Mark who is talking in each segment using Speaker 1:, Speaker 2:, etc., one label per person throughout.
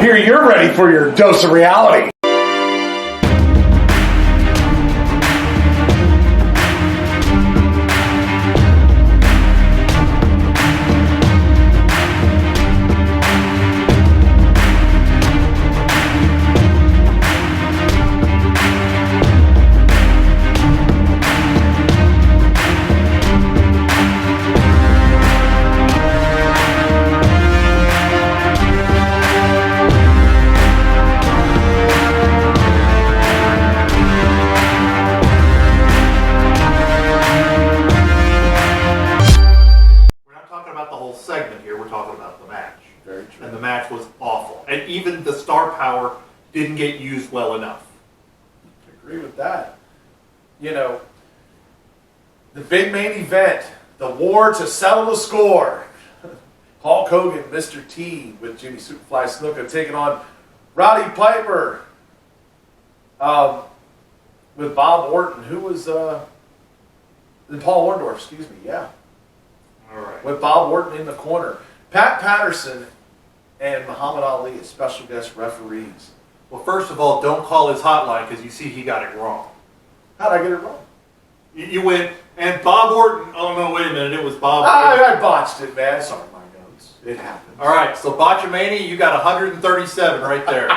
Speaker 1: Here you're ready for your dose of reality.
Speaker 2: Segment here, we're talking about the match.
Speaker 1: Very true.
Speaker 2: And the match was awful. And even the star power didn't get used well enough.
Speaker 3: I agree with that. You know, the big main event, the war to settle the score. Hulk Hogan, Mr. T with Jimmy Superfly Snuka taking on Roddy Piper with Bob Orton, who was Paul Orndorff, excuse me, yeah.
Speaker 2: All right.
Speaker 3: With Bob Orton in the corner. Pat Patterson and Muhammad Ali as special guest referees.
Speaker 2: Well, first of all, don't call his hotline because you see he got it wrong.
Speaker 3: How'd I get it wrong?
Speaker 2: You went, and Bob Orton, oh no, wait a minute, it was Bob
Speaker 3: I botched it, man. Sorry, my notes. It happened.
Speaker 2: All right, so Botchamania, you got 137 right there.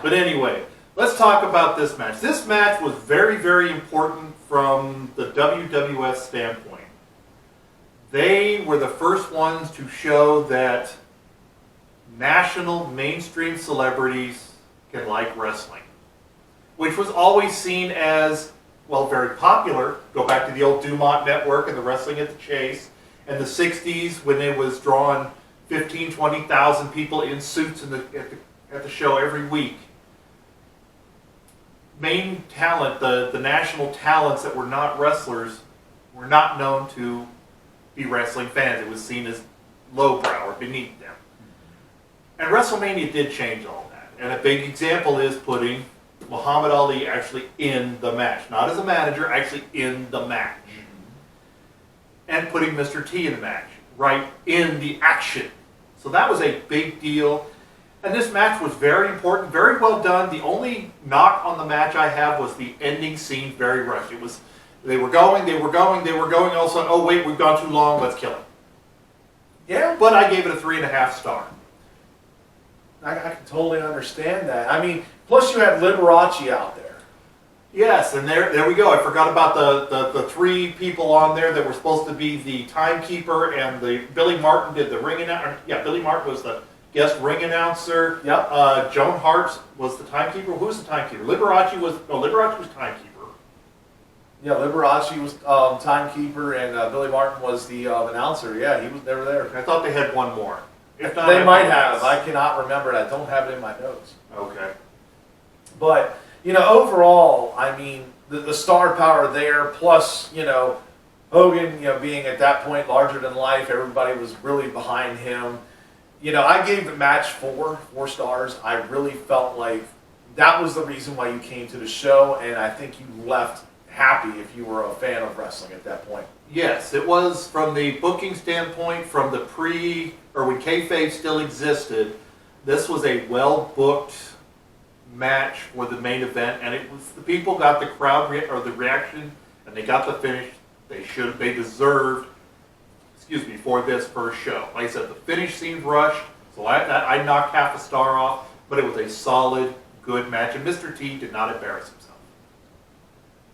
Speaker 2: But anyway, let's talk about this match. This match was very, very important from the WWF standpoint. They were the first ones to show that national mainstream celebrities can like wrestling, which was always seen as, well, very popular. Go back to the old Dumont Network and the Wrestling at the Chase and the 60s when it was drawing 15, 20,000 people in suits at the show every week. Main talent, the national talents that were not wrestlers, were not known to be wrestling fans. It was seen as lowbrow or beneath them. And WrestleMania did change all that. And a big example is putting Muhammad Ali actually in the match. Not as a manager, actually in the match. And putting Mr. T in the match. Right in the action. So that was a big deal. And this match was very important, very well done. The only knock on the match I have was the ending scene, very rushed. It was, they were going, all of a sudden, oh wait, we've gone too long, let's kill it.
Speaker 3: Yeah.
Speaker 2: But I gave it a 3.5 star.
Speaker 3: I can totally understand that. I mean, plus you had Liberace out there.
Speaker 2: Yes, and there we go. I forgot about the three people on there that were supposed to be the timekeeper, and Billy Martin did the ring announcer. Yeah, Billy Martin was the guest ring announcer.
Speaker 3: Yep.
Speaker 2: Joan Hart was the timekeeper. Who was the timekeeper? Liberace was timekeeper.
Speaker 3: Yeah, Liberace was timekeeper, and Billy Martin was the announcer. Yeah, they were there.
Speaker 2: I thought they had one more. If not,
Speaker 3: They might have. I cannot remember it. I don't have it in my notes.
Speaker 2: Okay.
Speaker 3: But, you know, overall, I mean, the star power there, plus, you know, Hogan, you know, being at that point larger than life, everybody was really behind him. You know, I gave the match 4 stars. I really felt like that was the reason why you came to the show, and I think you left happy if you were a fan of wrestling at that point.
Speaker 2: Yes, it was from the booking standpoint, from the or when kayfabe still existed, this was a well-booked match for the main event, and it was the people got the crowd or the reaction, and they got the finish they deserved. Excuse me, for this first show. Like I said, the finish seemed rushed, so I knocked half a star off, but it was a solid, good match, and Mr. T did not embarrass himself.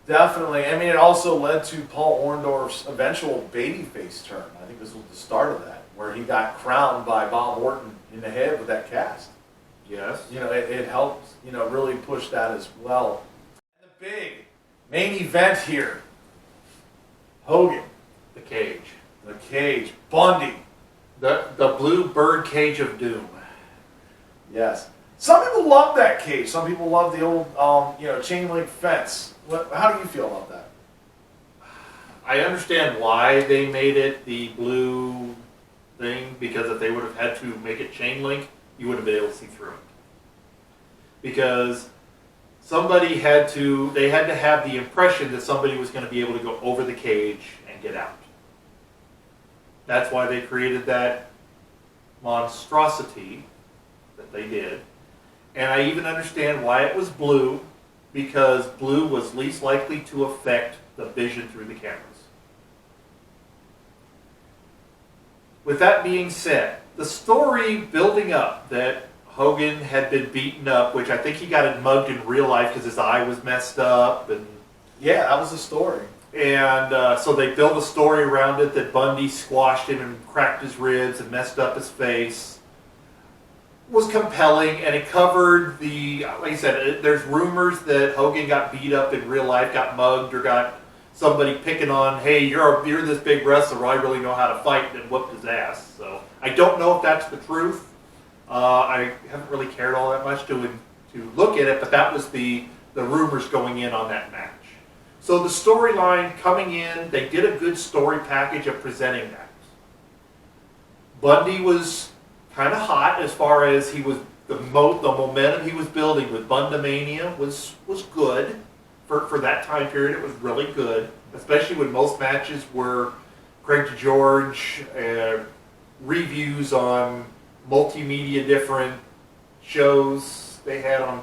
Speaker 3: Definitely. I mean, it also led to Paul Orndorff's eventual babyface turn. I think this was the start of that, where he got crowned by Bob Orton in the head with that cast.
Speaker 2: Yes.
Speaker 3: You know, it helped, you know, really push that as well. And the big main event here. Hogan.
Speaker 2: The cage.
Speaker 3: The cage. Bundy.
Speaker 2: The blue bird cage of doom.
Speaker 3: Yes. Some people love that cage. Some people love the old, you know, chain link fence. How do you feel about that?
Speaker 2: I understand why they made it the blue thing, because if they would have had to make it chain link, you wouldn't have been able to see through it. Because they had to have the impression that somebody was going to be able to go over the cage and get out. That's why they created that monstrosity that they did. And I even understand why it was blue, because blue was least likely to affect the vision through the cameras. With that being said, the story building up that Hogan had been beaten up, which I think he got mugged in real life because his eye was messed up. And
Speaker 3: yeah, that was the story.
Speaker 2: And so they built a story around it that Bundy squashed him and cracked his ribs and messed up his face. Was compelling, and it covered the, like I said, there's rumors that Hogan got beat up in real life, got mugged, or got somebody picking on, hey, you're this big wrestler, I really know how to fight, and whooped his ass. So I don't know if that's the truth. I haven't really cared all that much to look at it, but that was the rumors going in on that match. So the storyline coming in, they did a good story package of presenting that. Bundy was kind of hot as far as he was, the momentum he was building with Bundamania was good. For that time period, it was really good, especially when most matches were Craig DeGeorge, reviews on multimedia different shows they had on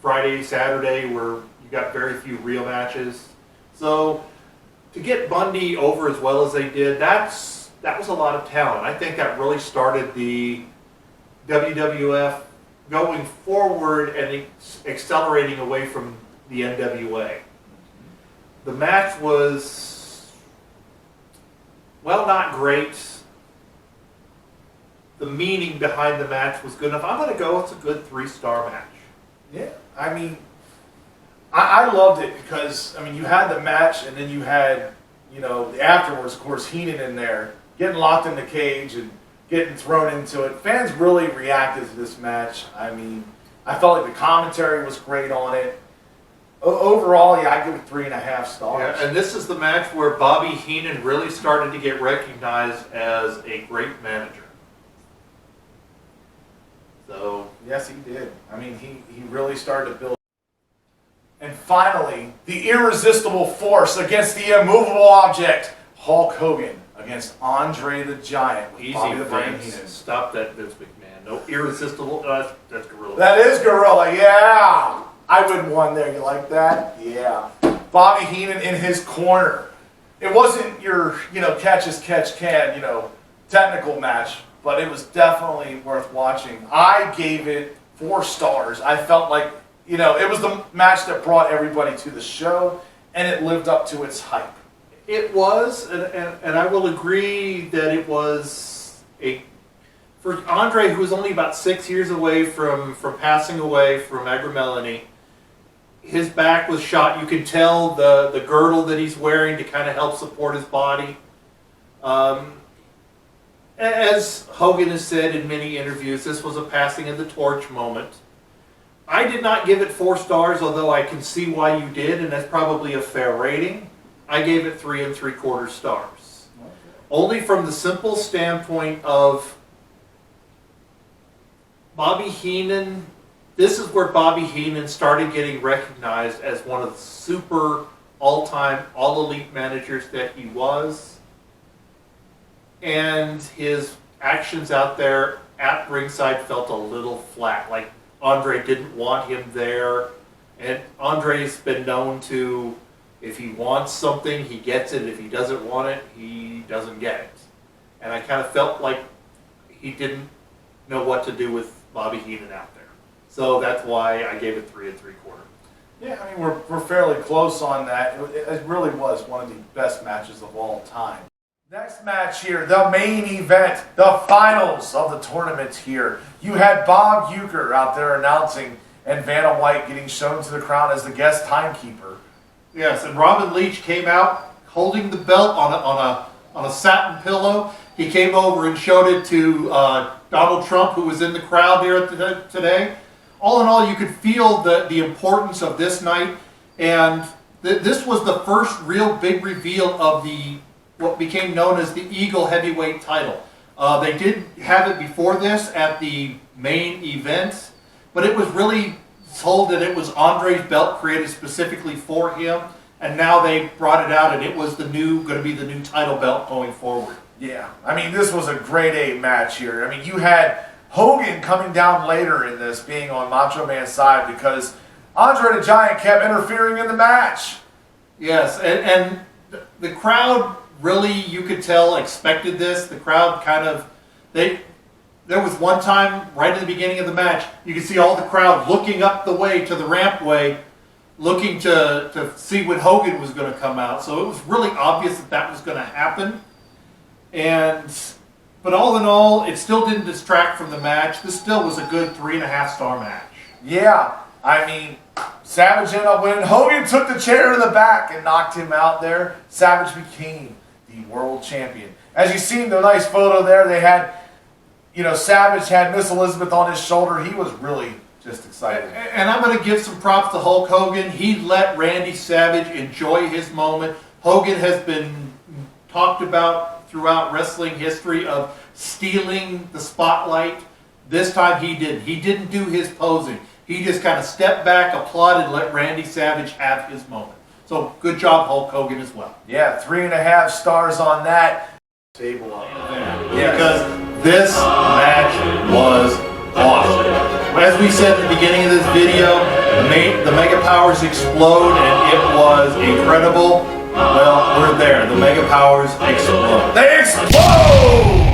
Speaker 2: Friday, Saturday, where you got very few real matches. So to get Bundy over as well as they did, that was a lot of talent. I think that really started the WWF going forward and accelerating away from the NWA. The match was, well, not great. The meaning behind the match was good enough. I'm going to go with a good 3-star match.
Speaker 3: Yeah, I mean, I loved it because, I mean, you had the match and then you had, you know, afterwards, of course, Heenan in there, getting locked in the cage and getting thrown into it. Fans really reacted to this match. I mean, I felt like the commentary was great on it. Overall, yeah, I give it 3.5 stars.
Speaker 2: Yeah, and this is the match where Bobby Heenan really started to get recognized as a great manager. So
Speaker 3: yes, he did. I mean, he really started to build. And finally, the irresistible force against the immovable object, Hulk Hogan against Andre the Giant. With
Speaker 2: easy,
Speaker 3: Bobby the Brain
Speaker 2: Vince.
Speaker 3: Heenan.
Speaker 2: Stop that, Vince McMahon. No irresistible. That's Gorilla.
Speaker 3: That is Gorilla, yeah. I would one there. You like that? Yeah. Bobby Heenan in his corner. It wasn't your, catch as catch can, technical match, but it was definitely worth watching. I gave it 4 stars. I felt like, it was the match that brought everybody to the show, and it lived up to its hype.
Speaker 2: It was, and I will agree that it was for Andre, who was only about 6 years away from passing away from agrimelony. His back was shot. You could tell the girdle that he's wearing to kind of help support his body. As Hogan has said in many interviews, this was a passing of the torch moment. I did not give it 4 stars, although I can see why you did, and that's probably a fair rating. I gave it 3 3/4 stars. Okay. Only from the simple standpoint of Bobby Heenan. This is where Bobby Heenan started getting recognized as one of the super all-time, all-elite managers that he was. And his actions out there at ringside felt a little flat. Like Andre didn't want him there. And Andre's been known to, if he wants something, he gets it. If he doesn't want it, he doesn't get it. And I kind of felt like he didn't know what to do with Bobby Heenan out there. So that's why I gave it 3 3/4.
Speaker 3: Yeah, I mean, we're fairly close on that. It really was one of the best matches of all time. Next match here, the main event, the finals of the tournament here. You had Bob Uecker out there announcing, and Vanna White getting shown to the crowd as the guest timekeeper.
Speaker 2: Yes, and Robin Leach came out holding the belt on a satin pillow. He came over and showed it to Donald Trump, who was in the crowd there today. All in all, you could feel the importance of this night, and this was the first real big reveal of what became known as the Eagle Heavyweight title. They did have it before this at the main event, but it was really told that it was Andre's belt created specifically for him, and now they brought it out, and it was going to be the new title belt going forward.
Speaker 3: Yeah, I mean, this was a grade A match here. I mean, you had Hogan coming down later in this, being on Macho Man's side because Andre the Giant kept interfering in the match.
Speaker 2: Yes, and the crowd really, you could tell, expected this. The crowd kind of, there was one time right at the beginning of the match, you could see all the crowd looking up the way to the rampway, looking to see when Hogan was going to come out. So it was really obvious that that was going to happen. But all in all, it still didn't distract from the match. This still was a good 3.5-star match.
Speaker 3: Yeah, I mean, Savage ended up winning. Hogan took the chair to the back and knocked him out there. Savage became the world champion. As you seen the nice photo there, they had, Savage had Miss Elizabeth on his shoulder. He was really just excited.
Speaker 2: And I'm going to give some props to Hulk Hogan. He let Randy Savage enjoy his moment. Hogan has been talked about throughout wrestling history of stealing the spotlight. This time he didn't. He didn't do his posing. He just kind of stepped back, applauded, and let Randy Savage have his moment. So good job, Hulk Hogan, as well.
Speaker 3: Yeah, 3.5 stars on that. Table up.
Speaker 2: Yes. Because this match was awesome. As we said at the beginning of this video, the Mega Powers explode, and it was incredible. Well, we're there. The Mega Powers explode.
Speaker 3: They explode!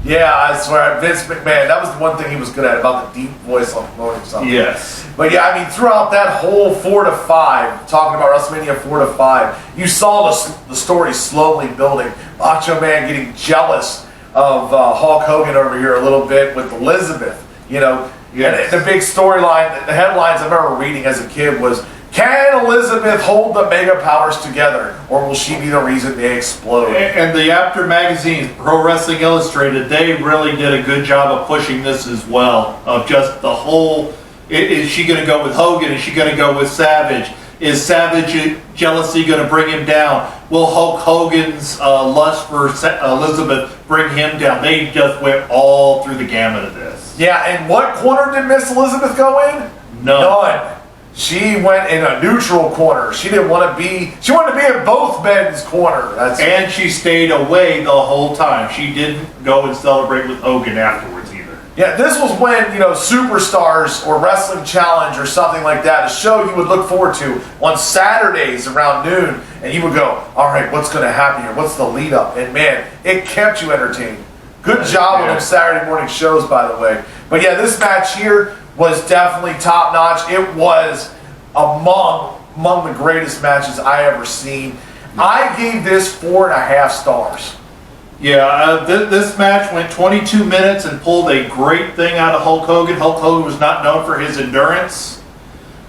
Speaker 3: Yeah, I swear, Vince McMahon, that was the one thing he was good at, about the deep voice on promoting something.
Speaker 2: Yes.
Speaker 3: But yeah, I mean, throughout that whole 4 to 5, talking about WrestleMania 4 to 5, you saw the story slowly building. Macho Man getting jealous of Hulk Hogan over here a little bit with Elizabeth, Yes. And the big storyline, the headlines I remember reading as a kid was, can Elizabeth hold the Mega Powers together, or will she be the reason they explode?
Speaker 2: And the after magazines, Pro Wrestling Illustrated, they really did a good job of pushing this as well. Of just the whole, is she going to go with Hogan? Is she going to go with Savage? Is Savage jealousy going to bring him down? Will Hulk Hogan's lust for Elizabeth bring him down? They just went all through the gamut of this.
Speaker 3: Yeah, and what corner did Miss Elizabeth go in? None. She went in a neutral corner. She didn't want to be. She wanted to be in both men's corner.
Speaker 2: And she stayed away the whole time. She didn't go and celebrate with Hogan afterwards either.
Speaker 3: Yeah, this was when Superstars or Wrestling Challenge or something like that, a show you would look forward to on Saturdays around noon, and you would go, all right, what's going to happen here? What's the lead up? And man, it kept you entertained. Good job on those Saturday morning shows, by the way. But yeah, this match here was definitely top notch. It was among the greatest matches I ever seen. I gave this 4.5 stars.
Speaker 2: Yeah, this match went 22 minutes and pulled a great thing out of Hulk Hogan. Hulk Hogan was not known for his endurance,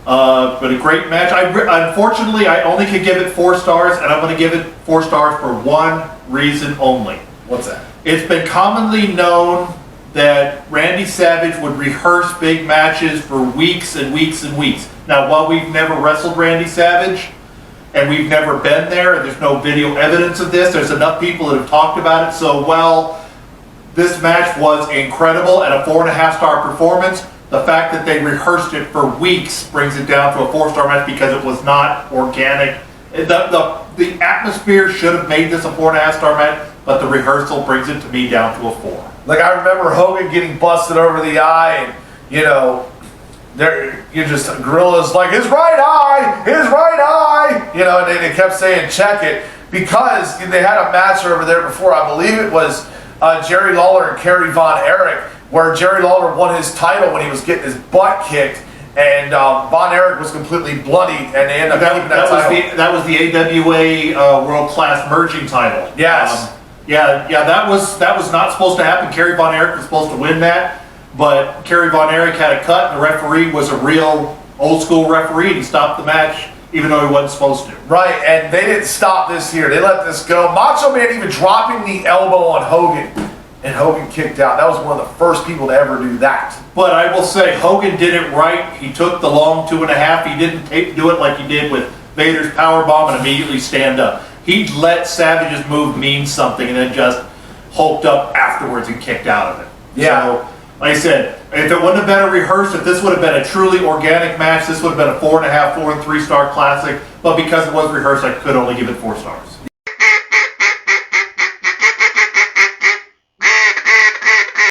Speaker 2: but a great match. Unfortunately, I only could give it 4 stars, and I'm going to give it 4 stars for one reason only.
Speaker 3: What's that?
Speaker 2: It's been commonly known that Randy Savage would rehearse big matches for weeks and weeks and weeks. Now, while we've never wrestled Randy Savage, and we've never been there, and there's no video evidence of this, there's enough people that have talked about it. So, this match was incredible and a 4.5-star performance. The fact that they rehearsed it for weeks brings it down to a 4-star match because it was not organic. The atmosphere should have made this a 4.5-star match, but the rehearsal brings it to me down to a 4.
Speaker 3: Like, I remember Hogan getting busted over the eye, and you're just Gorilla's like, his right eye, and they kept saying check it because they had a match over there before. I believe it was Jerry Lawler and Kerry Von Erich, where Jerry Lawler won his title when he was getting his butt kicked, and Von Erich was completely bloodied, and they ended up keeping that title.
Speaker 2: That was the AWA World Class Merging title.
Speaker 3: Yes.
Speaker 2: That was not supposed to happen. Kerry Von Erich was supposed to win that. But Kerry Von Erich had a cut, and the referee was a real old-school referee, and he stopped the match, even though he wasn't supposed to.
Speaker 3: Right, and they didn't stop this here. They let this go. Macho Man even dropping the elbow on Hogan, and Hogan kicked out. That was one of the first people to ever do that.
Speaker 2: But I will say, Hogan did it right. He took the long 2.5. He didn't do it like he did with Vader's powerbomb and immediately stand up. He let Savage's move mean something, and then just hulked up afterwards and kicked out of it.
Speaker 3: Yeah.
Speaker 2: So, like I said, if it wouldn't have been a rehearsed, if this would have been a truly organic match, this would have been a 4.5, 4 and 3-star classic. But because it was rehearsed, I could only give it 4 stars.